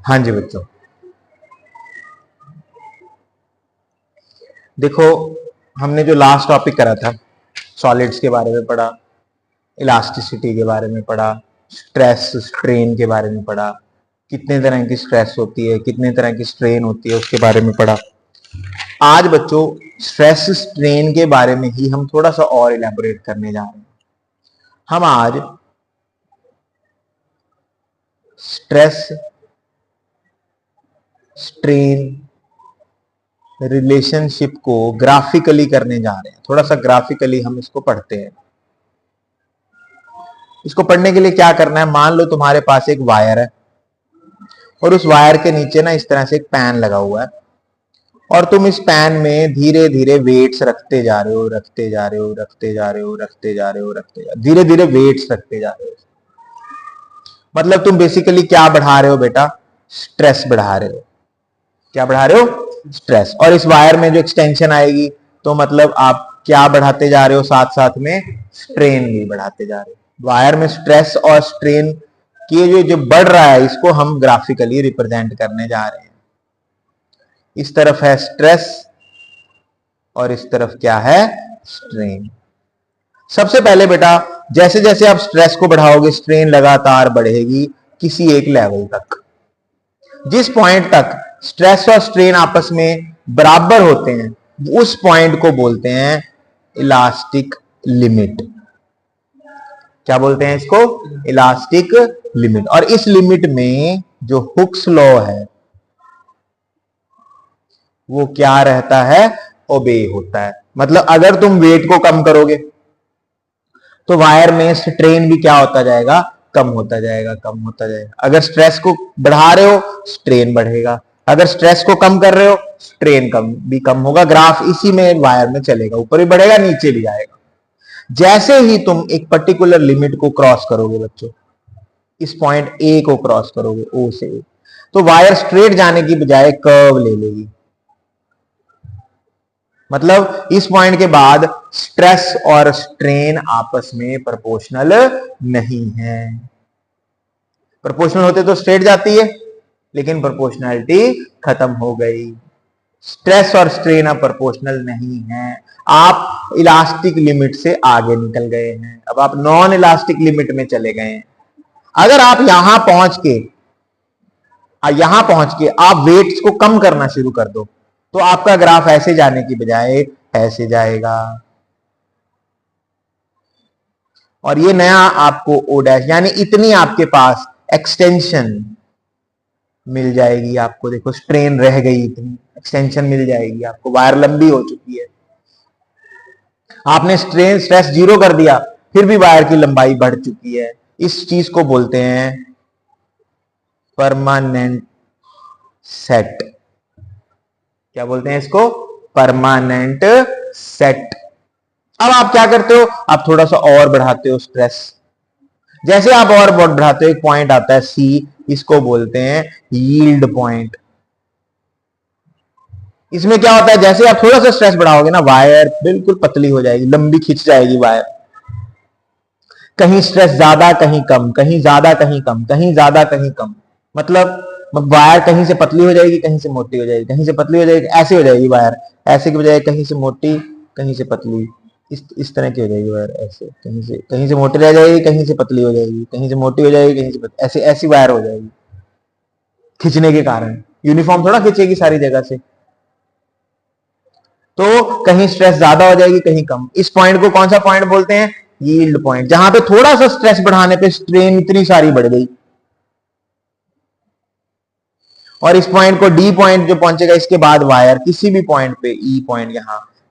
हाँ जी बच्चों, देखो हमने जो लास्ट टॉपिक करा था सॉलिड्स के बारे में पढ़ा, इलास्टिसिटी के बारे में पढ़ा, स्ट्रेस स्ट्रेन के बारे में पढ़ा, कितने तरह की स्ट्रेस होती है, कितने तरह की स्ट्रेन होती है उसके बारे में पढ़ा। आज बच्चों स्ट्रेस स्ट्रेन के बारे में ही हम थोड़ा सा और इलेबोरेट करने जा रहे हैं। हम आज स्ट्रेस स्ट्रेन रिलेशनशिप को ग्राफिकली करने जा रहे हैं। थोड़ा सा ग्राफिकली हम इसको पढ़ते हैं। इसको पढ़ने के लिए क्या करना है, मान लो तुम्हारे पास एक वायर है और उस वायर के नीचे ना इस तरह से एक पैन लगा हुआ है और तुम इस पैन में धीरे धीरे वेट्स रखते जा रहे हो, रखते जा रहे हो, रखते जा रहे हो, रखते जा रहे हो, रखते जा धीरे धीरे वेट्स रखते जा रहे हो। मतलब तुम बेसिकली क्या बढ़ा रहे हो बेटा, स्ट्रेस बढ़ा रहे हो। क्या बढ़ा रहे हो, स्ट्रेस। और इस वायर में जो एक्सटेंशन आएगी तो मतलब आप क्या बढ़ाते जा रहे हो, साथ साथ में स्ट्रेन भी बढ़ाते जा रहे हो। वायर में स्ट्रेस और स्ट्रेन की जो बढ़ रहा है इसको हम ग्राफिकली रिप्रेजेंट करने जा रहे हैं। इस तरफ है स्ट्रेस और इस तरफ क्या है, स्ट्रेन। सबसे पहले बेटा जैसे जैसे आप स्ट्रेस को बढ़ाओगे स्ट्रेन लगातार बढ़ेगी किसी एक लेवल तक। जिस पॉइंट तक स्ट्रेस और स्ट्रेन आपस में बराबर होते हैं उस पॉइंट को बोलते हैं इलास्टिक लिमिट। क्या बोलते हैं इसको, इलास्टिक लिमिट। और इस लिमिट में जो हुक्स लॉ है वो क्या रहता है, ओबे होता है। मतलब अगर तुम वेट को कम करोगे तो वायर में स्ट्रेन भी क्या होता जाएगा, कम होता जाएगा, कम होता जाएगा। अगर स्ट्रेस को बढ़ा रहे हो स्ट्रेन बढ़ेगा, अगर स्ट्रेस को कम कर रहे हो स्ट्रेन कम होगा। ग्राफ इसी में वायर में चलेगा, ऊपर भी बढ़ेगा नीचे भी जाएगा। जैसे ही तुम एक पर्टिकुलर लिमिट को क्रॉस करोगे बच्चों, इस पॉइंट ए को क्रॉस करोगे ओ से, तो वायर स्ट्रेट जाने की बजाय कर्व ले लेगी। मतलब इस पॉइंट के बाद स्ट्रेस और स्ट्रेन आपस में प्रोपोर्शनल नहीं है। प्रोपोर्शनल होते तो स्ट्रेट जाती है, लेकिन प्रोपोर्शनैलिटी खत्म हो गई। स्ट्रेस और स्ट्रेन अब प्रोपोर्शनल नहीं है। आप इलास्टिक लिमिट से आगे निकल गए हैं, अब आप नॉन इलास्टिक लिमिट में चले गए हैं। अगर आप यहां पहुंच के आप वेट्स को कम करना शुरू कर दो तो आपका ग्राफ ऐसे जाने की बजाय ऐसे जाएगा। और ये नया आपको ओ डैश यानी इतनी आपके पास एक्सटेंशन मिल जाएगी आपको। देखो स्ट्रेन रह गई, इतनी एक्सटेंशन मिल जाएगी आपको, वायर लंबी हो चुकी है। आपने स्ट्रेस जीरो कर दिया फिर भी वायर की लंबाई बढ़ चुकी है। इस चीज को बोलते हैं परमानेंट सेट। क्या बोलते हैं इसको, परमानेंट सेट। अब आप क्या करते हो, आप थोड़ा सा और बढ़ाते हो स्ट्रेस। जैसे आप और बढ़ाते हो एक पॉइंट आता है सी, इसको बोलते हैं यील्ड पॉइंट। इसमें क्या होता है, जैसे आप थोड़ा सा स्ट्रेस बढ़ाओगे ना वायर बिल्कुल पतली हो जाएगी, लंबी खिंच जाएगी वायर। कहीं स्ट्रेस ज्यादा कहीं कम, कहीं ज्यादा कहीं कम, कहीं ज्यादा कहीं कम। मतलब वायर कहीं से पतली हो जाएगी, कहीं से मोटी हो जाएगी, कहीं से पतली हो जाएगी, ऐसे हो जाएगी वायर। ऐसे की बजाय कहीं से मोटी कहीं से पतली, इस तरह की हो जाएगी वायर। ऐसे कहीं से मोटी रह जाएगी, कहीं से पतली हो जाएगी, कहीं से मोटी हो जाएगी, कहीं से पतली, ऐसे ऐसी वायर हो जाएगी खिंचने के कारण। यूनिफॉर्म थोड़ा खिंचेगी सारी जगह से, तो कहीं स्ट्रेस ज्यादा हो जाएगी कहीं कम। इस पॉइंट को कौन सा पॉइंट बोलते हैं, यील्ड पॉइंट। जहां पे थोड़ा सा स्ट्रेस बढ़ाने पे स्ट्रेन इतनी सारी बढ़ गई। और इस पॉइंट को डी पॉइंट जो पहुंचेगा इसके बाद वायर किसी भी पॉइंट पे, ई पॉइंट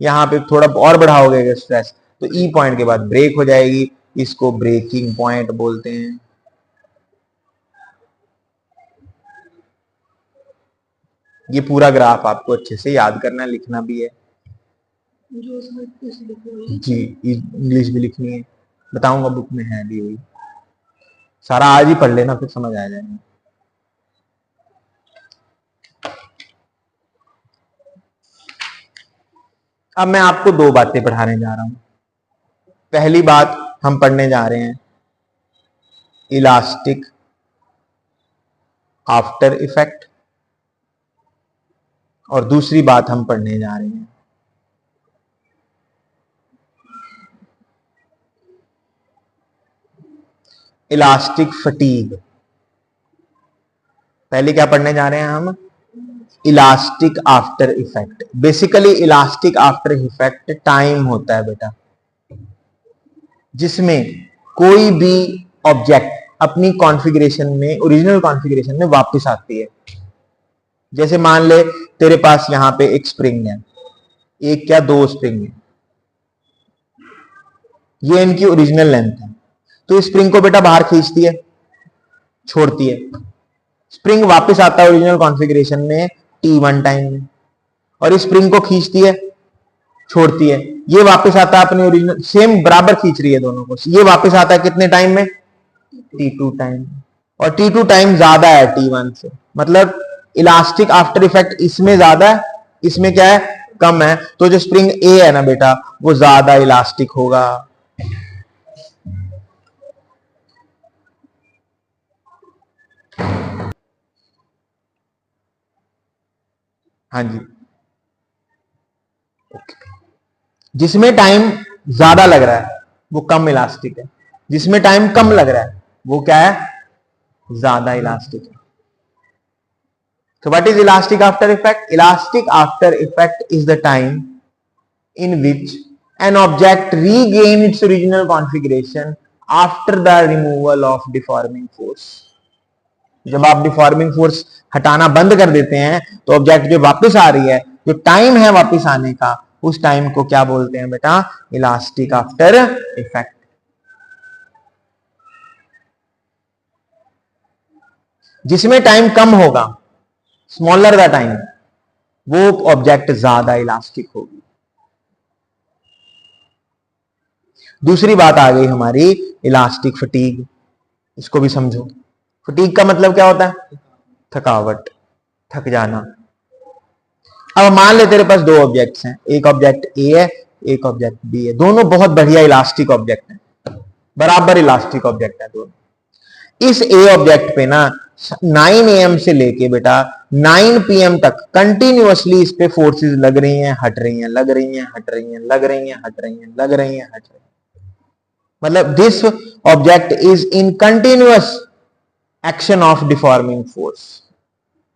यहां पे थोड़ा और बढ़ाओगे स्ट्रेस तो ई पॉइंट के बाद ब्रेक हो जाएगी। इसको ब्रेकिंग पॉइंट बोलते हैं। ये पूरा ग्राफ आपको अच्छे से याद करना, लिखना भी है जी, इंग्लिश भी लिखनी है, बताऊंगा बुक में है दी हुई। सारा आज ही पढ़ लेना फिर समझ आ जाएगा। अब मैं आपको दो बातें पढ़ाने जा रहा हूं। पहली बात हम पढ़ने जा रहे हैं इलास्टिक आफ्टर इफेक्ट, और दूसरी बात हम पढ़ने जा रहे हैं इलास्टिक फटीग। पहले क्या पढ़ने जा रहे हैं हम? Elastic after effect. Basically elastic after effect time होता है बेटा, जिसमें कोई भी ऑब्जेक्ट अपनी कॉन्फ़िगरेशन में, ओरिजिनल कॉन्फ़िगरेशन में वापस आती है। जैसे मान ले तेरे पास यहां पे एक स्प्रिंग है, एक क्या दो स्प्रिंग है, ये इनकी ओरिजिनल लेंथ है। तो स्प्रिंग को बेटा बाहर खींचती है, छोड़ती है, स्प्रिंग वापस आता है ओरिजिनल कॉन्फ़िगरेशन में t1 टाइम में, और इस स्प्रिंग को खींचती है, छोड़ती है, ये वापस आता है अपने ओरिजिनल, सेम बराबर खींच रही है दोनों को, ये वापस आता है कितने टाइम में? t2 time. और t2 टाइम ज्यादा है t1 से, मतलब इलास्टिक आफ्टर इफेक्ट इसमें ज्यादा है, इसमें क्या है? कम है। तो जो स्प्रिंग ए है ना बेटा, वो ज्यादा इलास्टिक होगा। हाँ जी, जिसमें टाइम ज्यादा लग रहा है वो कम इलास्टिक है, जिसमें टाइम कम लग रहा है वो क्या है? ज्यादा इलास्टिक है। So what is elastic after effect? Elastic after effect is the time in which an object regain its original configuration after the removal of deforming force. जब आप डिफॉर्मिंग फोर्स हटाना बंद कर देते हैं तो ऑब्जेक्ट जो वापस आ रही है, जो टाइम है वापस आने का, उस टाइम को क्या बोलते हैं बेटा? Elastic after effect. जिसमें टाइम कम होगा, स्मॉलर द टाइम, वो ऑब्जेक्ट ज्यादा इलास्टिक होगी। दूसरी बात आ गई हमारी इलास्टिक फटीग। इसको भी समझो। फटीग का मतलब क्या होता है? थकावट, थक जाना। अब मान ले तेरे पास दो ऑब्जेक्ट्स हैं, एक ऑब्जेक्ट ए है, एक ऑब्जेक्ट बी है, दोनों बहुत बढ़िया इलास्टिक ऑब्जेक्ट हैं, बराबर इलास्टिक ऑब्जेक्ट है दोनों। इस ए ऑब्जेक्ट पे ना 9 AM से लेके बेटा 9 PM तक कंटिन्यूअसली इस पे फोर्सेस लग रही हैं, हट रही हैं, लग रही हैं, हट रही हैं, लग रही हैं, हट रही हैं, लग रही हैं, हट रही हैं। मतलब this object is in continuous action of deforming force,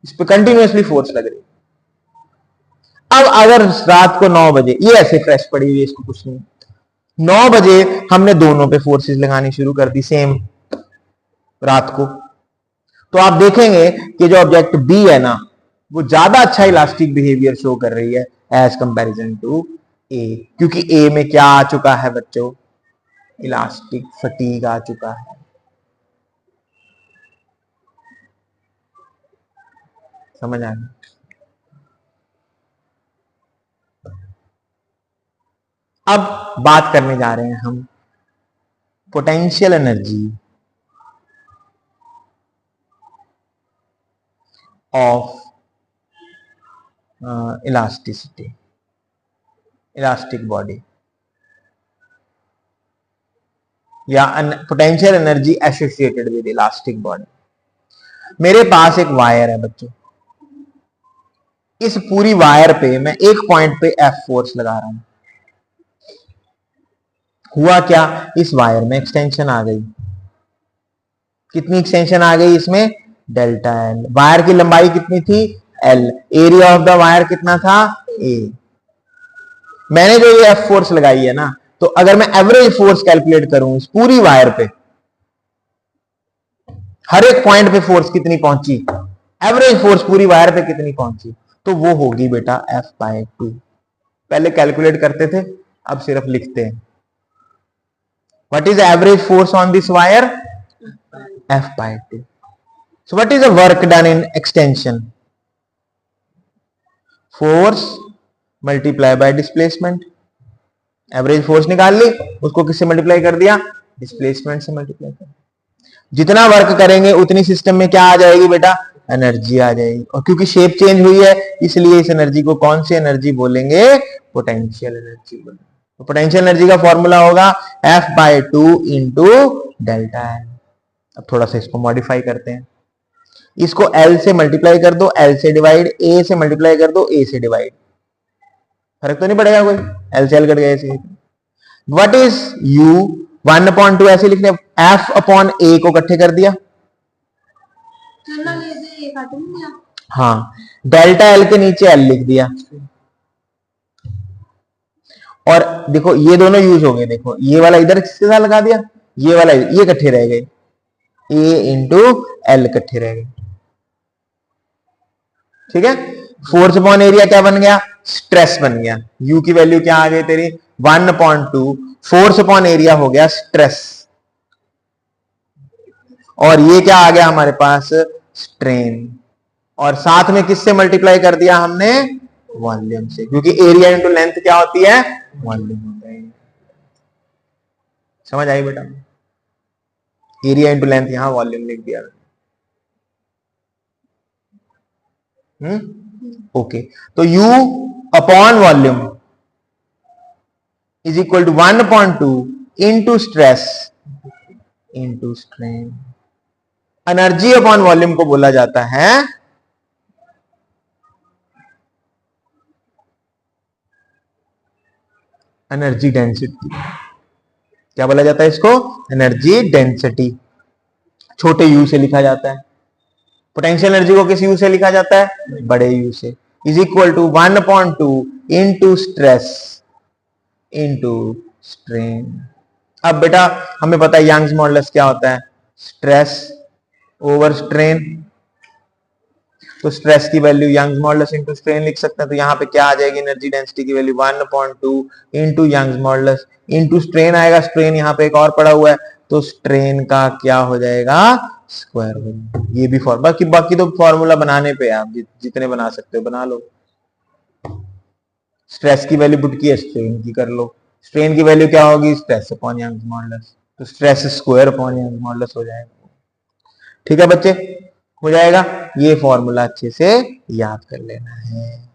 इस पे कंटिन्यूअसली फोर्स लग रही है। अब अगर रात को 9 बजे ये ऐसे फ्रेश पड़ी हुई है, इसको कुछ नहीं, 9 बजे हमने दोनों पे फोर्सेस लगानी शुरू कर दी सेम रात को, तो आप देखेंगे कि जो ऑब्जेक्ट बी है ना, वो ज्यादा अच्छा इलास्टिक बिहेवियर शो कर रही है एज कंपैरिजन टू ए, क्योंकि ए में क्या आ चुका है बच्चों? इलास्टिक फटीग आ चुका है। समझ आ गया? अब बात करने जा रहे हैं हम potential energy of elasticity, elastic body, या potential energy associated with elastic body. मेरे पास एक वायर है बच्चों, इस पूरी वायर पे मैं एक पॉइंट पे एफ फोर्स लगा रहा हूं। हुआ क्या? इस वायर में एक्सटेंशन आ गई। कितनी एक्सटेंशन आ गई इसमें? Delta L. वायर की लंबाई कितनी थी? L. Area of the wire कितना था? ए। मैंने जो ये एफ फोर्स लगाई है ना, तो अगर मैं एवरेज फोर्स कैलकुलेट करूं इस पूरी वायर पे, हर एक पॉइंट पे फोर्स कितनी पहुंची, एवरेज फोर्स पूरी वायर पे कितनी पहुंची, तो वो होगी बेटा F/2। पहले कैलकुलेट करते थे, अब सिर्फ लिखते हैं। What is average force on this wire? F/2। So what is the work done in extension? Force multiply by displacement। Average force निकाल ली, उसको किससे मल्टीप्लाई कर दिया? डिस्प्लेसमेंट से मल्टीप्लाई कर दिया। जितना वर्क करेंगे उतनी सिस्टम में क्या आ जाएगी बेटा? एनर्जी आ जाएगी। और क्योंकि शेप चेंज हुई है, इसलिए इस एनर्जी को कौन सी एनर्जी बोलेंगे? पोटेंशियल एनर्जी बोलेंगे। तो पोटेंशियल एनर्जी का फॉर्मूला होगा F/2 इंटू डेल्टा एन। अब थोड़ा सा इसको मॉडिफाई करते हैं। इसको L से मल्टीप्लाई कर दो, L से डिवाइड, A से मल्टीप्लाई कर दो, A से डिवाइड, फर्क तो नहीं पड़ेगा कोई, L से L कट गया ऐसे। What is U? 1/2 ऐसे लिख लिया, F अपॉन A को इकट्ठे कर दिया, हाँ, डेल्टा L के नीचे L लिख दिया, और देखो ये दोनों यूज हो गए, देखो ये वाला इधर किसके साथ लगा दिया, ये वाला ये इकट्ठे रह गए, A इंटू L इकट्ठे रह गए, ठीक है। फोर्स अपॉन एरिया क्या बन गया, स्ट्रेस बन गया। U की वैल्यू क्या आ गई तेरी 1/2, फोर्स अपॉन एरिया हो गया स्ट्रेस, और ये क्या आ गया हमारे पास, स्ट्रेन, और साथ में किससे मल्टीप्लाई कर दिया हमने, वॉल्यूम से, क्योंकि एरिया इंटू लेंथ क्या होती है, वॉल्यूम होता है। समझ आई बेटा, एरिया इंटू लेंथ, यहां वॉल्यूम लिख दिया। ओके, तो U upon volume is equal to 1/2 into stress into strain. Energy upon volume को बोला जाता है एनर्जी डेंसिटी। क्या बोला जाता है इसको, एनर्जी डेंसिटी, छोटे U से लिखा जाता है। पोटेंशियल एनर्जी को किस U से लिखा जाता है, बड़े U से, is equal to 1/2 into stress into strain. अब बेटा हमें पता है यंग्स मॉडुलस क्या होता है, स्ट्रेस ओवर स्ट्रेन, तो स्ट्रेस की value Young's modulus into strain लिख सकते हैं। तो यहाँ पे क्या आ जाएगी, एनर्जी डेंसिटी की value 1/2 into Young's modulus into strain आएगा, स्ट्रेन यहाँ पे एक और पड़ा हुआ है, तो स्ट्रेन का क्या हो जाएगा, स्क्वायर हो जाएगा। ये भी बाकी बाकी तो फॉर्मूला बनाने पे आप जितने बना सकते हो बना लो। स्ट्रेस की वैल्यू पुट की है, स्ट्रेन की कर लो, स्ट्रेन की वैल्यू क्या होगी, स्ट्रेस अपॉन यंग्स मॉडुलस, तो stress square upon Young's modulus हो जाएगा। ठीक है बच्चे, हो जाएगा, ये फॉर्मूला अच्छे से याद कर लेना है।